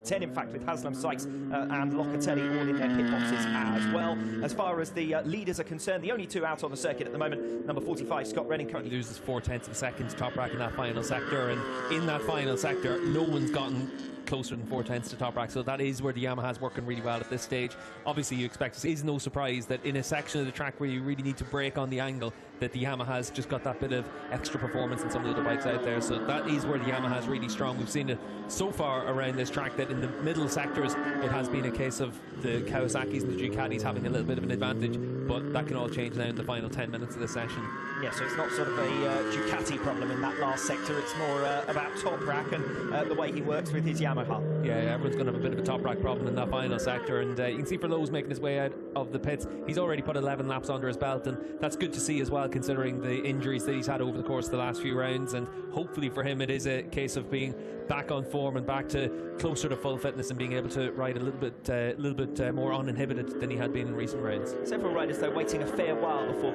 10, in fact, with Haslam, Sykes and Locatelli all in their pit boxes as well. As far as the leaders are concerned, the only two out on the circuit at the moment, number 45, Scott Redding, currently loses 0.4 of a second to Top Rack in that final sector, and in that final sector, no one's gotten closer than 0.4 to Top Rack, so that is where the Yamaha's working really well at this stage. Obviously, you expect it is no surprise that in a section of the track where you really need to brake on the angle, that the Yamaha's just got that bit of extra performance in some of the other bikes out there. So that is where the Yamaha's really strong. We've seen it so far around this track that in the middle sectors it has been a case of the Kawasaki's and the Ducatis having a little bit of an advantage, but that can all change now in the final 10 minutes of the session. Yeah, so it's not sort of a Ducati problem in that last sector, it's more about Top Rack and the way he works with his Yamaha. Yeah, everyone's going to have a bit of a Top Rack problem in that final sector, and you can see Furlow's making his way out of the pits. He's already put 11 laps under his belt, and that's good to see as well, considering the injuries that he's had over the course of the last few rounds. And hopefully for him it is a case of being back on form and back to closer to full fitness and being able to ride a little bit more uninhibited than he had been in recent rounds. Several riders though waiting a fair while before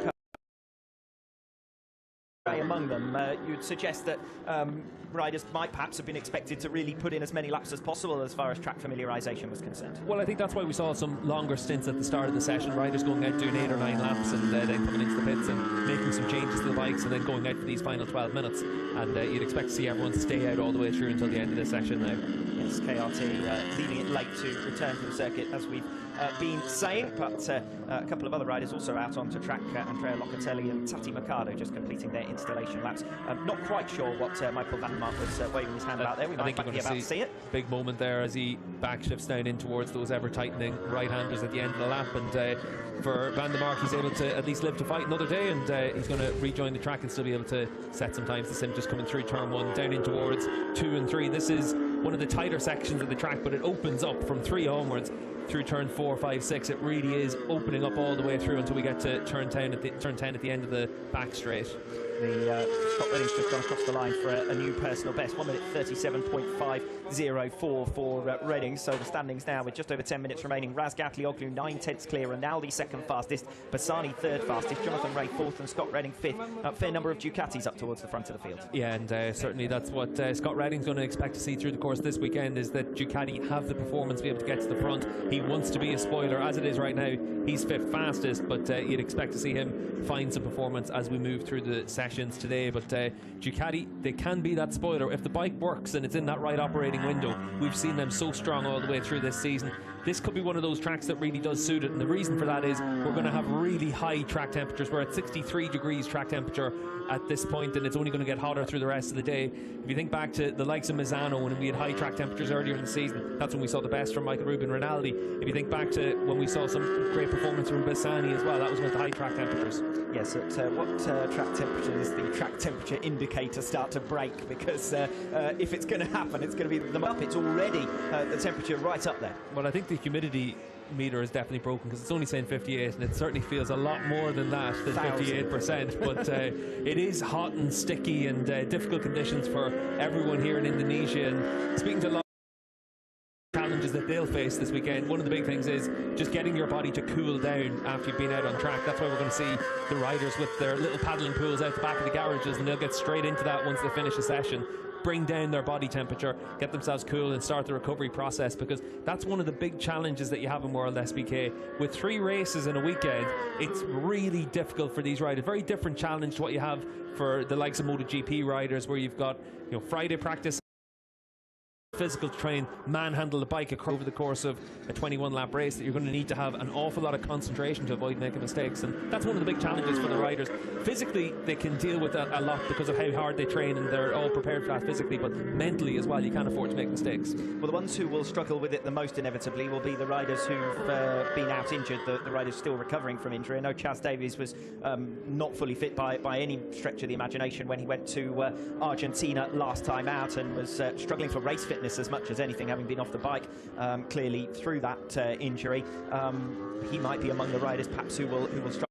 among them. You'd suggest that riders might perhaps have been expected to really put in as many laps as possible as far as track familiarisation was concerned. Well, I think that's why we saw some longer stints at the start of the session, riders going out doing 8 or 9 laps and then coming into the pits and making some changes to the bikes and then going out for these final 12 minutes. And you'd expect to see everyone stay out all the way through until the end of this session now. Yes, KRT leaving it late to return to the circuit, as we've been saying, but a couple of other riders also out onto track. Andrea Locatelli and Tati Mercado just completing their installation laps. Not quite sure what Michael Van der Mark was waving his hand about there. We might be about to see it. Big moment there as he back shifts down in towards those ever tightening right-handers at the end of the lap, and for Van der Mark, he's able to at least live to fight another day, and he's going to rejoin the track and still be able to set some times. This him just coming through turn 1 down in towards 2 and 3. This is one of the tighter sections of the track, but it opens up from 3 onwards through turn 4, 5, 6. It really is opening up all the way through until we get to turn 10 at the end of the back straight. Scott Redding's just gone across the line for a new personal best, 1 minute 37.504 for Redding. So the standings now with just over 10 minutes remaining. Raz Gatlioglu 9/10 clear, Rinaldi second fastest, Bassani third fastest, Jonathan Ray fourth, and Scott Redding fifth. A fair number of Ducatis up towards the front of the field. Yeah, and certainly that's what Scott Redding's going to expect to see through the course this weekend, is that Ducati have the performance to be able to get to the front. He wants to be a spoiler. As it is right now, he's 5th fastest, but you'd expect to see him find some performance as we move through the sessions today. But Ducati, they can be that spoiler if the bike works and it's in that right operating window. We've seen them so strong all the way through this season. This could be one of those tracks that really does suit it, and the reason for that is we're going to have really high track temperatures. We're at 63 degrees track temperature at this point, and it's only going to get hotter through the rest of the day. If you think back to the likes of Misano, when we had high track temperatures earlier in the season, that's when we saw the best from Michael Rubin Rinaldi. If you think back to when we saw some great performance from Bassani as well, that was with the high track temperatures. Yes, at what track temperature does the track temperature indicator start to break? Because if it's going to happen, it's going to be the up. It's already the temperature right up there. Well, I think the humidity meter is definitely broken, because it's only saying 58, and it certainly feels a lot more than that, than 58%. But it is hot and sticky and difficult conditions for everyone here in Indonesia. And speaking to a lot of challenges that they'll face this weekend, one of the big things is just getting your body to cool down after you've been out on track. That's why we're going to see the riders with their little paddling pools out the back of the garages, and they'll get straight into that once they finish a session. Bring down their body temperature, get themselves cool, and start the recovery process, because that's one of the big challenges that you have in World SBK. With 3 races in a weekend, it's really difficult for these riders. Very different challenge to what you have for the likes of MotoGP riders, where you've got, you know, Friday practice, physical train, manhandle the bike over the course of a 21-lap race, that you're going to need to have an awful lot of concentration to avoid making mistakes. And that's one of the big challenges for the riders. Physically, they can deal with that a lot because of how hard they train, and they're all prepared for that physically, but mentally as well, you can't afford to make mistakes. Well, the ones who will struggle with it the most inevitably will be the riders who've been out injured, the riders still recovering from injury. I know Chaz Davies was not fully fit by any stretch of the imagination when he went to Argentina last time out, and was struggling for race fitness as much as anything, having been off the bike clearly through that injury. He might be among the riders perhaps who will struggle.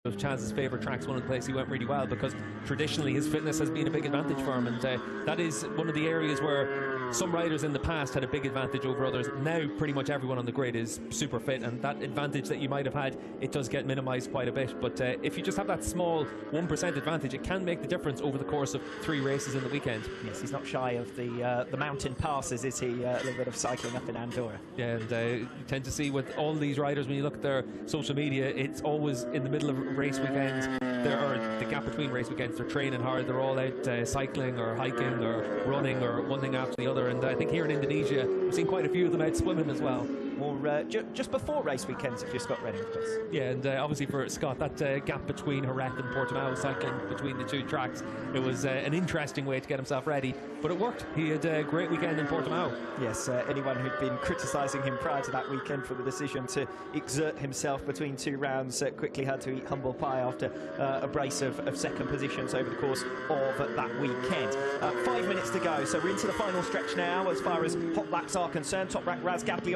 of Chaz's favourite tracks, one of the places he went really well, because traditionally his fitness has been a big advantage for him, and that is one of the areas where some riders in the past had a big advantage over others. Now pretty much everyone on the grid is super fit, and that advantage that you might have had, it does get minimised quite a bit. But if you just have that small 1% advantage, it can make the difference over the course of 3 races in the weekend. Yes, he's not shy of the mountain passes, is he? A little bit of cycling up in Andorra. Yeah, and you tend to see with all these riders, when you look at their social media, it's always in the middle of race weekends, or the gap between race weekends, they're training hard, they're all out cycling or hiking or running or one thing after the other. And I think here in Indonesia we've seen quite a few of them out swimming as well. Or just before race weekends if you're Scott Redding, of course. Yeah, and obviously for Scott, that gap between Jerez and Portimao, cycling between the 2 tracks, it was an interesting way to get himself ready, but it worked. He had a great weekend in Portimao. Yes, anyone who'd been criticising him prior to that weekend for the decision to exert himself between 2 rounds quickly had to eat humble pie after a brace of second positions over the course of that weekend. 5 minutes to go, so we're into the final stretch now as far as hot laps are concerned. Top rank Raz Gabriel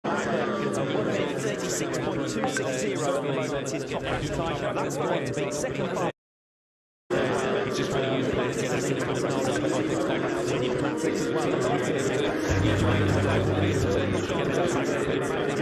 36.260 at the moment, his top lap time. That's going to be second part. He's just trying to use the place to get us into the as well.